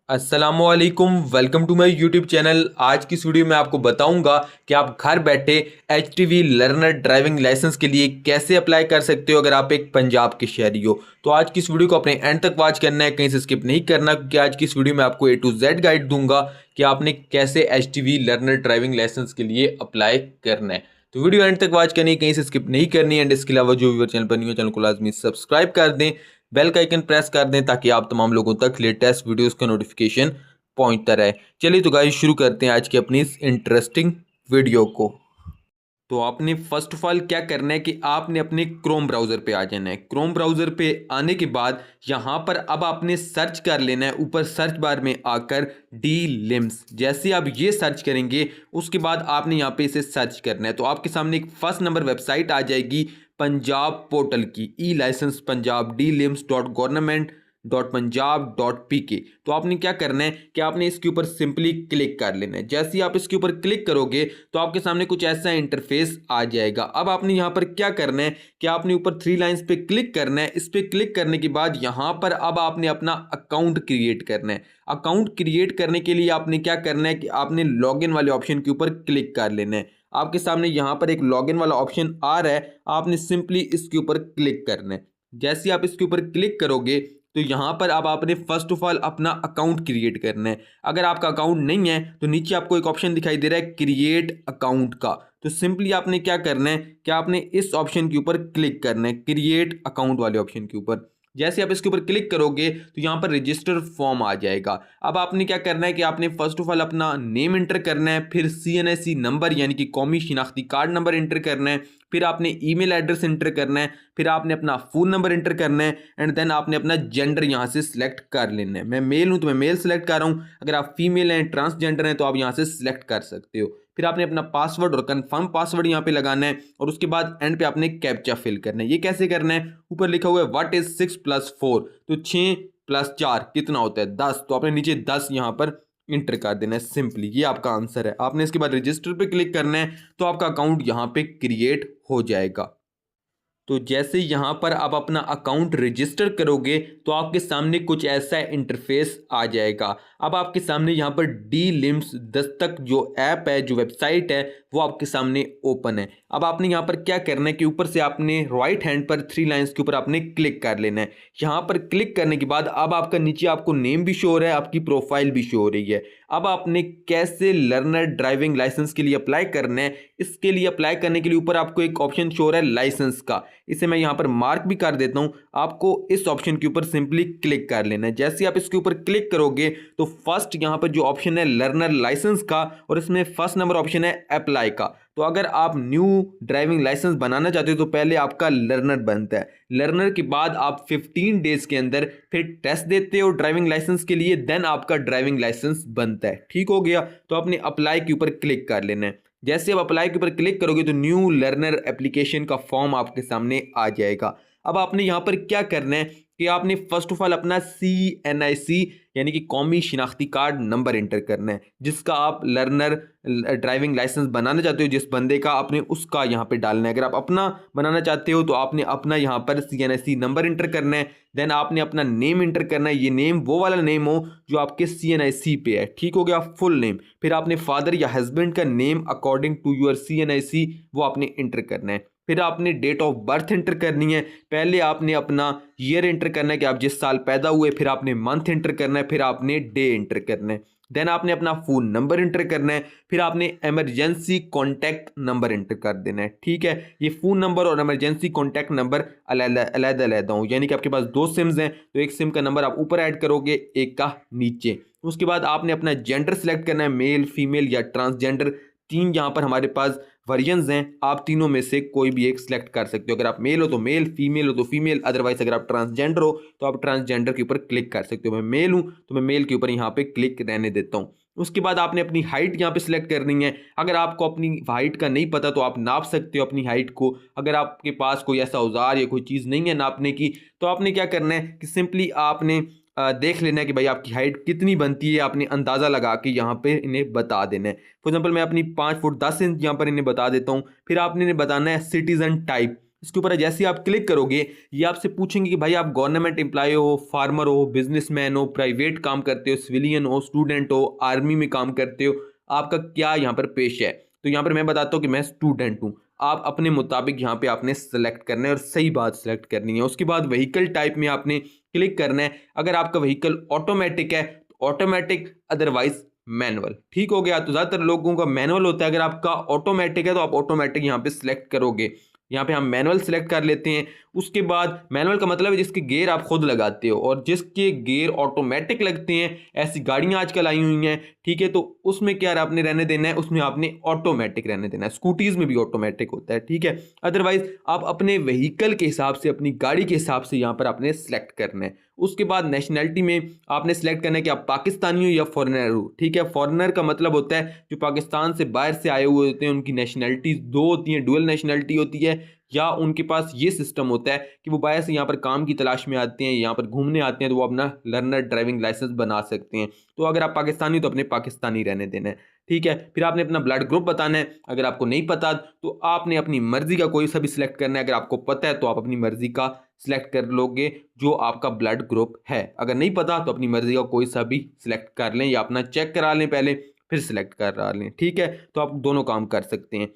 अस्सलामुअलैकुम, welcome to my YouTube channel. आज की इस वीडियो में आपको बताऊंगा कि आप घर बैठे HTV लर्नर ड्राइविंग लाइसेंस के लिए कैसे अप्लाई कर सकते हो अगर आप एक पंजाब के शहरी हो। तो आज की इस वीडियो को अपने एंड तक वॉच करना है, कहीं से स्किप नहीं करना, क्योंकि आज की इस वीडियो में आपको A to Z गाइड दूंगा कि आपने कैसे HTV लर्नर ड्राइविंग लाइसेंस के लिए अप्लाई करना है। तो वीडियो एंड तक वॉच करनी है, कहीं से स्किप नहीं करनी है। एंड इसके अलावा जो व्यूअर चैनल पर नहीं हो, चैनल को लाजमी सब्सक्राइब कर दें, बेल का आइकन प्रेस कर दें ताकि आप तमाम लोगों तक लेटेस्ट वीडियोस का नोटिफिकेशन पहुंचता रहे। चलिए तो गाइस शुरू करते हैं आज की अपनी इस इंटरेस्टिंग वीडियो को। तो आपने फर्स्ट ऑफ ऑल क्या करना है कि आपने अपने क्रोम ब्राउज़र पे आ जाना है। क्रोम ब्राउज़र पे आने के बाद यहाँ पर अब आपने सर्च कर लेना है, ऊपर सर्च बार में आकर डी लिम्स। जैसे आप ये सर्च करेंगे उसके बाद आपने यहाँ पे इसे सर्च करना है, तो आपके सामने एक फर्स्ट नंबर वेबसाइट आ जाएगी पंजाब पोर्टल की, ई लाइसेंस पंजाब DLIMS.government.punjab.pk। तो आपने क्या करना है कि आपने इसके ऊपर सिंपली क्लिक कर लेना है। जैसे ही आप इसके ऊपर क्लिक करोगे तो आपके सामने कुछ ऐसा इंटरफेस आ जाएगा। अब आपने यहाँ पर क्या करना है कि आपने ऊपर थ्री लाइंस पे क्लिक करना है। इस पे क्लिक करने के बाद यहाँ पर अब आपने अपना अकाउंट क्रिएट करना है। अकाउंट क्रिएट करने के लिए आपने क्या करना है कि आपने लॉगिन वाले ऑप्शन के ऊपर क्लिक कर लेना है। आपके सामने यहाँ पर एक लॉगिन वाला ऑप्शन आ रहा है, आपने सिंपली इसके ऊपर क्लिक करना है। जैसे आप इसके ऊपर क्लिक करोगे तो यहाँ पर अब आपने फर्स्ट ऑफ ऑल अपना अकाउंट क्रिएट करना है। अगर आपका अकाउंट नहीं है तो नीचे आपको एक ऑप्शन दिखाई दे रहा है क्रिएट अकाउंट का, तो सिंपली आपने क्या करना है कि आपने इस ऑप्शन के ऊपर क्लिक करना है, क्रिएट अकाउंट वाले ऑप्शन के ऊपर। जैसे आप इसके ऊपर क्लिक करोगे तो यहाँ पर रजिस्टर फॉर्म आ जाएगा। अब आपने क्या करना है कि आपने फर्स्ट ऑफ ऑल अपना नेम एंटर करना है, फिर CNSE नंबर यानी कि कौमी शिनाख्ती कार्ड नंबर एंटर करना है, फिर आपने ईमेल एड्रेस एंटर करना है, फिर आपने अपना फ़ोन नंबर एंटर करना है, एंड देन आपने अपना जेंडर यहाँ से सिलेक्ट कर लेना है। मैं मेल हूँ तो मैं मेल सेलेक्ट कर रहा हूँ, अगर आप फीमेल हैं ट्रांसजेंडर हैं तो आप यहाँ से सिलेक्ट कर सकते हो। फिर आपने अपना पासवर्ड और कंफर्म पासवर्ड यहाँ पे लगाना है, और उसके बाद एंड पे आपने कैप्चा फिल करना है। ये कैसे करना है, ऊपर लिखा हुआ है व्हाट इज 6+4, तो 6+4 कितना होता है 10, तो आपने नीचे 10 यहाँ पर इंटर कर देना है। सिंपली ये आपका आंसर है। आपने इसके बाद रजिस्टर पे क्लिक करना है तो आपका अकाउंट यहाँ पे क्रिएट हो जाएगा। तो जैसे यहाँ पर आप अपना अकाउंट रजिस्टर करोगे तो आपके सामने कुछ ऐसा इंटरफेस आ जाएगा। अब आपके सामने यहाँ पर डी लिम्स दस्तक जो ऐप है, जो वेबसाइट है, वो आपके सामने ओपन है। अब आपने यहाँ पर क्या करना है कि ऊपर से आपने राइट हैंड पर थ्री लाइंस के ऊपर आपने क्लिक कर लेना है। यहाँ पर क्लिक करने के बाद अब आपका नीचे आपको नेम भी शो हो रहा है, आपकी प्रोफाइल भी शो हो रही है। अब आपने कैसे लर्नर ड्राइविंग लाइसेंस के लिए अप्लाई करना है, इसके लिए अप्लाई करने के लिए ऊपर आपको एक ऑप्शन शो हो रहा है लाइसेंस का, इसे मैं यहाँ पर मार्क भी कर देता हूँ। आपको इस ऑप्शन के ऊपर सिंपली क्लिक कर लेना है। जैसे आप इसके ऊपर क्लिक करोगे तो फर्स्ट यहाँ पर जो ऑप्शन है लर्नर लाइसेंस का, और इसमें फर्स्ट नंबर ऑप्शन है अप्लाई का। तो अगर आप न्यू ड्राइविंग लाइसेंस बनाना चाहते हो तो पहले आपका लर्नर बनता है। लर्नर के बाद आप 15 डेज के अंदर फिर टेस्ट देते हो ड्राइविंग लाइसेंस के लिए, देन आपका ड्राइविंग लाइसेंस बनता है। ठीक हो गया, तो आपने अप्लाई के ऊपर क्लिक कर लेना है। जैसे आप अप्लाई के ऊपर क्लिक करोगे तो न्यू लर्नर एप्लीकेशन का फॉर्म आपके सामने आ जाएगा। अब आपने यहाँ पर क्या करना है कि आपने फर्स्ट ऑफ ऑल अपना CNIC यानी कि कौमी शिनाख्ती कार्ड नंबर एंटर करना है, जिसका आप लर्नर ड्राइविंग लाइसेंस बनाना चाहते हो, जिस बंदे का आपने उसका यहाँ पे डालना है। अगर आप अपना बनाना चाहते हो तो आपने अपना यहाँ पर CNIC नंबर एंटर करना है, देन आपने अपना नेम एंटर करना है। ये नेम वो वाला नेम हो जो आपके CNIC पे है। ठीक हो गया, फुल नेम। फिर आपने फादर या हस्बैंड का name according to your CNIC वो आपने एंटर करना है। फिर आपने डेट ऑफ बर्थ एंटर करनी है। पहले आपने अपना ईयर एंटर करना है कि आप जिस साल पैदा हुए, फिर आपने मंथ एंटर करना है, फिर आपने डे एंटर करना है, देन आपने अपना फ़ोन नंबर एंटर करना है, फिर आपने इमरजेंसी कॉन्टैक्ट नंबर एंटर कर देना है। ठीक है, ये फ़ोन नंबर और इमरजेंसी कॉन्टैक्ट नंबर अलग-अलग हो, यानी कि आपके पास दो सिम्स हैं तो एक सिम का नंबर आप ऊपर ऐड करोगे, एक का नीचे। उसके बाद आपने अपना जेंडर सेलेक्ट करना है, मेल, फीमेल या ट्रांसजेंडर। तीन यहाँ पर हमारे पास वर्जन्स हैं, आप तीनों में से कोई भी एक सिलेक्ट कर सकते हो। अगर आप मेल हो तो मेल, फीमेल हो तो फीमेल, अदरवाइज अगर आप ट्रांसजेंडर हो तो आप ट्रांसजेंडर के ऊपर क्लिक कर सकते हो। मैं मेल हूँ तो मैं मेल के ऊपर यहाँ पे क्लिक रहने देता हूँ। उसके बाद आपने अपनी हाइट यहाँ पे सिलेक्ट करनी है। अगर आपको अपनी हाइट का नहीं पता तो आप नाप सकते हो अपनी हाइट को। अगर आपके पास कोई ऐसा औजार या कोई चीज़ नहीं है नापने की तो आपने क्या करना है कि सिंपली आपने देख लेना है कि भाई आपकी हाइट कितनी बनती है। आपने अंदाज़ा लगा के यहाँ पे इन्हें बता देना है। फॉर एग्जांपल मैं अपनी 5 फुट 10 इंच यहाँ पर इन्हें बता देता हूँ। फिर आपने इन्हें बताना है सिटीज़न टाइप, इसके ऊपर जैसे ही आप क्लिक करोगे ये आपसे पूछेंगे कि भाई आप गवर्नमेंट एम्प्लॉय हो, फार्मर हो, बिजनेसमैन हो, प्राइवेट काम करते हो, सिविलियन हो, स्टूडेंट हो, आर्मी में काम करते हो, आपका क्या यहाँ पर पेश है। तो यहाँ पर मैं बताता हूँ कि मैं स्टूडेंट हूँ। आप अपने मुताबिक यहाँ पे आपने सेलेक्ट करना है और सही बात सेलेक्ट करनी है। उसके बाद व्हीकल टाइप में आपने क्लिक करना है। अगर आपका व्हीकल ऑटोमेटिक है तो ऑटोमेटिक, अदरवाइज मैनुअल। ठीक हो गया। तो ज़्यादातर लोगों का मैनुअल होता है, अगर आपका ऑटोमेटिक है तो आप ऑटोमेटिक यहाँ पे सिलेक्ट करोगे। यहाँ पे हम मैनुअल सिलेक्ट कर लेते हैं। उसके बाद मैनुअल का मतलब है जिसके गियर आप खुद लगाते हो, और जिसके गियर ऑटोमेटिक लगते हैं, ऐसी गाड़ियां आजकल आई हुई हैं, ठीक है, तो उसमें क्या आपने रहने देना है, उसमें आपने ऑटोमेटिक रहने देना है। स्कूटीज में भी ऑटोमेटिक होता है, ठीक है। अदरवाइज आप अपने व्हीकल के हिसाब से, अपनी गाड़ी के हिसाब से यहाँ पर आपने सेलेक्ट करना है। उसके बाद नेशनैलिटी में आपने सेलेक्ट करना है कि आप पाकिस्तानी हो या फॉरेनर हो, ठीक है। फॉरेनर का मतलब होता है जो पाकिस्तान से बाहर से आए हुए होते हैं, उनकी नेशनैलिटी दो होती हैं, डुअल नेशनैलिटी होती है, या उनके पास ये सिस्टम होता है कि वो बाहर से यहाँ पर काम की तलाश में आते हैं, यहाँ पर घूमने आते हैं, तो वो अपना लर्नर ड्राइविंग लाइसेंस बना सकते हैं। तो अगर आप पाकिस्तानी तो अपने पाकिस्तानी रहने देना है, ठीक है। फिर आपने अपना ब्लड ग्रुप बताना है। अगर आपको नहीं पता तो आपने अपनी मर्जी का कोई सा भी सिलेक्ट करना है। अगर आपको पता है तो आप अपनी मर्जी का सिलेक्ट कर लोगे जो आपका ब्लड ग्रुप है। अगर नहीं पता तो अपनी मर्जी का कोई सा भी सिलेक्ट कर लें, या अपना चेक करा लें पहले, फिर सिलेक्ट करा लें, ठीक है। तो आप दोनों काम कर सकते हैं।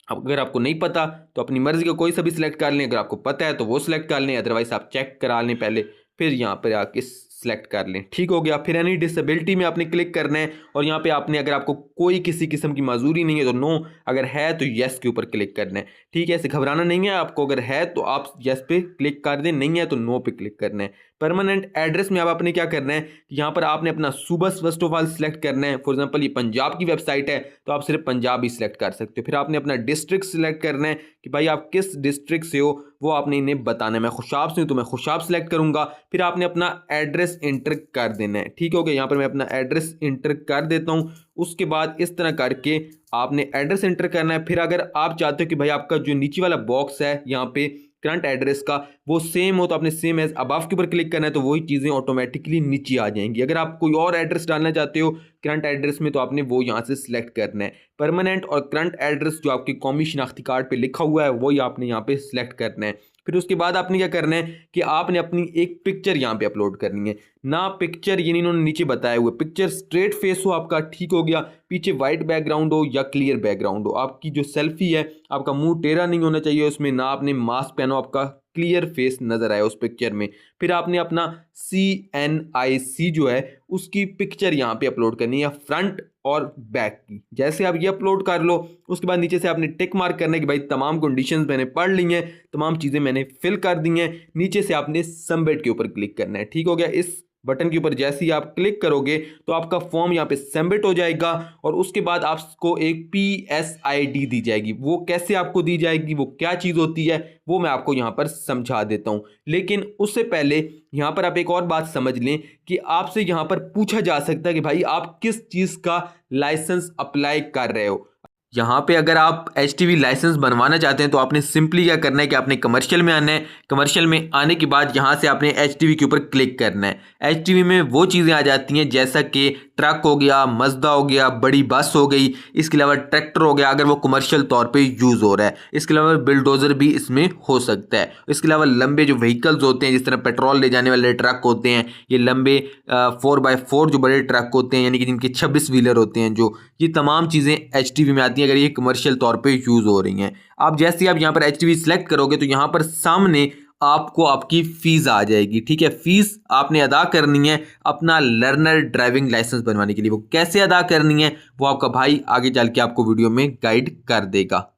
अगर आपको नहीं पता तो अपनी मर्जी का कोई सा भी सिलेक्ट कर लें, अगर आपको पता है तो वो सिलेक्ट कर लें, अदरवाइज आप चेक करा लें पहले, फिर यहाँ पर आके सिलेक्ट कर लें, ठीक हो गया। फिर एनी डिसेबिलिटी में आपने क्लिक करना है, और यहाँ पे आपने, अगर आपको कोई किसी किस्म की माजूरी नहीं है तो नो, अगर है तो यस के ऊपर क्लिक करना है, ठीक है। ऐसे घबराना नहीं है आपको, अगर है तो आप यस पे क्लिक कर दें, नहीं है तो नो पे क्लिक करना है। परमानेंट एड्रेस में अब आपने क्या करना है कि यहाँ पर आपने अपना सूबा फर्स्ट ऑफ ऑल सिलेक्ट करना है। फॉर एग्जांपल ये पंजाब की वेबसाइट है तो आप सिर्फ पंजाब ही सिलेक्ट कर सकते हो। फिर आपने अपना डिस्ट्रिक्ट सिलेक्ट करना है कि भाई आप किस डिस्ट्रिक्ट से हो, वो आपने इन्हें बताना है। मैं खुशाब से हूँ तो मैं खुशाब सिलेक्ट करूंगा। फिर आपने अपना एड्रेस इंटर कर देना है, ठीक हो गया। यहाँ पर मैं अपना एड्रेस इंटर कर देता हूँ। उसके बाद इस तरह करके आपने एड्रेस इंटर करना है। फिर अगर आप चाहते हो कि भाई आपका जो नीचे वाला बॉक्स है यहाँ पे करंट एड्रेस का वो सेम हो, तो आपने सेम एज अबव के ऊपर क्लिक करना है, तो वही चीज़ें ऑटोमेटिकली नीचे आ जाएंगी। अगर आप कोई और एड्रेस डालना चाहते हो करंट एड्रेस में तो आपने वो यहाँ से सिलेक्ट करना है। परमानेंट और करंट एड्रेस जो आपकी कौमी शनाख्ती कार्ड पे लिखा हुआ है वही आपने यहाँ पे सिलेक्ट करना है। फिर उसके बाद आपने क्या करना है कि आपने अपनी एक पिक्चर यहाँ पे अपलोड करनी है ना। पिक्चर यानी इन्होंने नीचे बताया हुआ पिक्चर स्ट्रेट फेस हो आपका, ठीक हो गया। पीछे वाइट बैकग्राउंड हो या क्लियर बैकग्राउंड हो। आपकी जो सेल्फी है आपका मुंह टेढ़ा नहीं होना चाहिए उसमें, ना आपने मास्क पहनो, आपका क्लियर फेस नजर आए उस पिक्चर में। फिर आपने अपना CNIC जो है उसकी पिक्चर यहाँ पे अपलोड करनी है, फ्रंट और बैक की। जैसे आप ये अपलोड कर लो उसके बाद नीचे से आपने टिक मार्क करना है कि भाई तमाम कंडीशंस मैंने पढ़ ली हैं, तमाम चीज़ें मैंने फिल कर दी हैं। नीचे से आपने सबमिट के ऊपर क्लिक करना है, ठीक हो गया। इस बटन के ऊपर जैसे ही आप क्लिक करोगे तो आपका फॉर्म यहाँ पे सबमिट हो जाएगा, और उसके बाद आपको एक PSID दी जाएगी। वो कैसे आपको दी जाएगी, वो क्या चीज़ होती है, वो मैं आपको यहाँ पर समझा देता हूँ। लेकिन उससे पहले यहाँ पर आप एक और बात समझ लें कि आपसे यहाँ पर पूछा जा सकता है कि भाई आप किस चीज़ का लाइसेंस अप्लाई कर रहे हो। यहाँ पे अगर आप HTV लाइसेंस बनवाना चाहते हैं तो आपने सिंपली क्या करना है कि आपने कमर्शियल में आना है। कमर्शियल में आने के बाद यहाँ से आपने HTV के ऊपर क्लिक करना है। HTV में वो चीज़ें आ जाती हैं जैसा कि ट्रक हो गया, मजदा हो गया, बड़ी बस हो गई, इसके अलावा ट्रैक्टर हो गया अगर वो कमर्शियल तौर पे यूज़ हो रहा है। इसके अलावा बिल्डोज़र भी इसमें हो सकता है। इसके अलावा लंबे जो व्हीकल्स होते हैं जिस तरह पेट्रोल ले जाने वाले ट्रक होते हैं, ये लंबे 4x4 जो बड़े ट्रक होते हैं यानी कि जिनके 26 व्हीलर होते हैं, जो ये तमाम चीज़ें HTV में आती हैं अगर ये कमर्शियल तौर पे यूज़ हो रही हैं। आप जैसे आप यहाँ पर HTV सेलेक्ट करोगे तो यहाँ पर सामने आपको आपकी फ़ीस आ जाएगी, ठीक है। फ़ीस आपने अदा करनी है अपना लर्नर ड्राइविंग लाइसेंस बनवाने के लिए। वो कैसे अदा करनी है वो आपका भाई आगे चल के आपको वीडियो में गाइड कर देगा।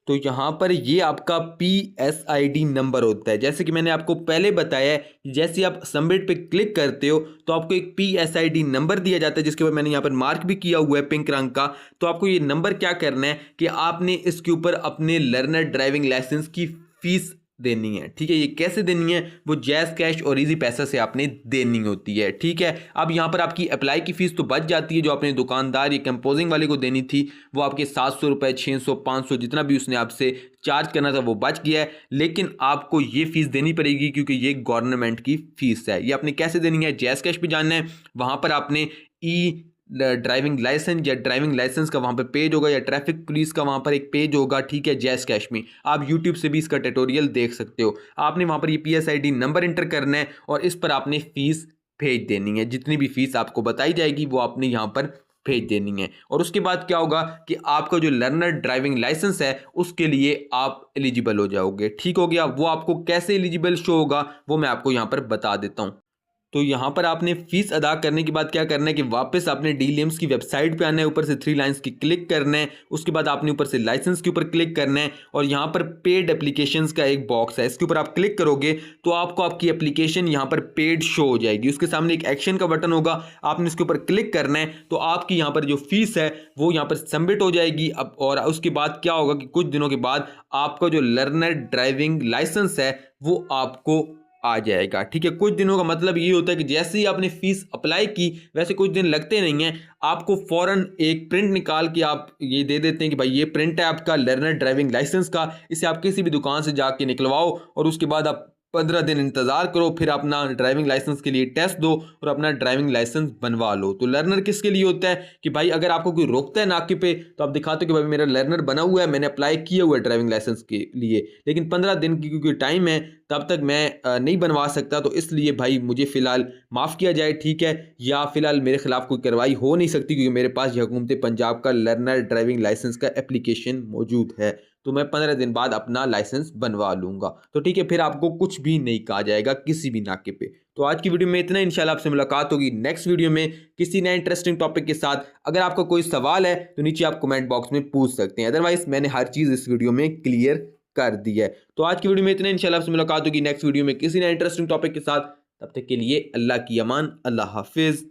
तो यहाँ पर ये आपका PSID नंबर होता है। जैसे कि मैंने आपको पहले बताया है, जैसे आप सबमिट पे क्लिक करते हो तो आपको एक PSID नंबर दिया जाता है जिसके ऊपर मैंने यहाँ पर मार्क भी किया हुआ है पिंक रंग का। तो आपको ये नंबर क्या करना है कि आपने इसके ऊपर अपने लर्नर ड्राइविंग लाइसेंस की फ़ीस देनी है, ठीक है। ये कैसे देनी है, वो जैज़ कैश और इजी पैसा से आपने देनी होती है, ठीक है। अब यहाँ पर आपकी अप्लाई की फ़ीस तो बच जाती है, जो आपने दुकानदार या कंपोजिंग वाले को देनी थी वो आपके 700 रुपये, 600, 500 जितना भी उसने आपसे चार्ज करना था वो बच गया है। लेकिन आपको ये फ़ीस देनी पड़ेगी क्योंकि ये गवर्नमेंट की फ़ीस है। ये आपने कैसे देनी है, जैज़ कैश पे जाना है, वहाँ पर आपने ड्राइविंग लाइसेंस या ड्राइविंग लाइसेंस का वहाँ पर पेज होगा या ट्रैफिक पुलिस का वहाँ पर एक पेज होगा, ठीक है, जैश कैश में। आप यूट्यूब से भी इसका ट्यूटोरियल देख सकते हो। आपने वहाँ पर ये PSID नंबर इंटर करना है और इस पर आपने फ़ीस भेज देनी है। जितनी भी फ़ीस आपको बताई जाएगी वो आपने यहाँ पर भेज देनी है। और उसके बाद क्या होगा कि आपका जो लर्नर ड्राइविंग लाइसेंस है उसके लिए आप एलिजिबल हो जाओगे। ठीक हो गया। वो आपको कैसे एलिजिबल शो होगा वो मैं आपको यहाँ पर बता देता हूँ। तो यहाँ पर आपने फीस अदा करने के बाद क्या करना है कि वापस आपने डीएलएम्स की वेबसाइट पे आना है, ऊपर से 3 लाइंस की क्लिक करना है। उसके बाद आपने ऊपर से लाइसेंस के ऊपर क्लिक करना है और यहाँ पर पेड एप्लीकेशंस का एक बॉक्स है, इसके ऊपर आप क्लिक करोगे तो आपको आपकी एप्लीकेशन यहाँ पर पेड शो हो जाएगी। उसके सामने एक एक्शन का बटन होगा, आपने इसके ऊपर क्लिक करना है तो आपकी यहाँ पर जो फीस है वो यहाँ पर सबमिट हो जाएगी। अब और उसके बाद क्या होगा कि कुछ दिनों के बाद आपका जो लर्नर ड्राइविंग लाइसेंस है वो आपको आ जाएगा। ठीक है, कुछ दिनों का मतलब ये होता है कि जैसे ही आपने फीस अप्लाई की वैसे कुछ दिन लगते नहीं हैं, आपको फौरन एक प्रिंट निकाल के आप ये दे देते हैं कि भाई ये प्रिंट है आपका लर्नर ड्राइविंग लाइसेंस का, इसे आप किसी भी दुकान से जाके निकलवाओ और उसके बाद आप 15 दिन इंतज़ार करो, फिर अपना ड्राइविंग लाइसेंस के लिए टेस्ट दो और अपना ड्राइविंग लाइसेंस बनवा लो। तो लर्नर किसके लिए होता है कि भाई अगर आपको कोई रोकता है नाके पे तो आप दिखाते हो कि भाई मेरा लर्नर बना हुआ है, मैंने अप्लाई किया हुआ है ड्राइविंग लाइसेंस के लिए, लेकिन 15 दिन की क्योंकि टाइम है तब तक मैं नहीं बनवा सकता, तो इसलिए भाई मुझे फ़िलहाल माफ़ किया जाए, ठीक है, या फ़िलहाल मेरे खिलाफ़ कोई कार्रवाई हो नहीं सकती क्योंकि मेरे पास हुकूमत पंजाब का लर्नर ड्राइविंग लाइसेंस का एप्लीकेशन मौजूद है। तो मैं 15 दिन बाद अपना लाइसेंस बनवा लूँगा। तो ठीक है, फिर आपको कुछ भी नहीं कहा जाएगा किसी भी नाके पे। तो आज की वीडियो में इतना, इंशाल्लाह आपसे मुलाकात होगी नेक्स्ट वीडियो में किसी नए इंटरेस्टिंग टॉपिक के साथ। अगर आपका कोई सवाल है तो नीचे आप कमेंट बॉक्स में पूछ सकते हैं, अदरवाइज मैंने हर चीज़ इस वीडियो में क्लियर कर दी है। तो आज की वीडियो में इतना, इंशाल्लाह आपसे मुलाकात होगी नेक्स्ट वीडियो में किसी नए इंटरेस्टिंग टॉपिक के साथ। तब तक के लिए अल्लाह की अमान, अल्लाह हाफिज़।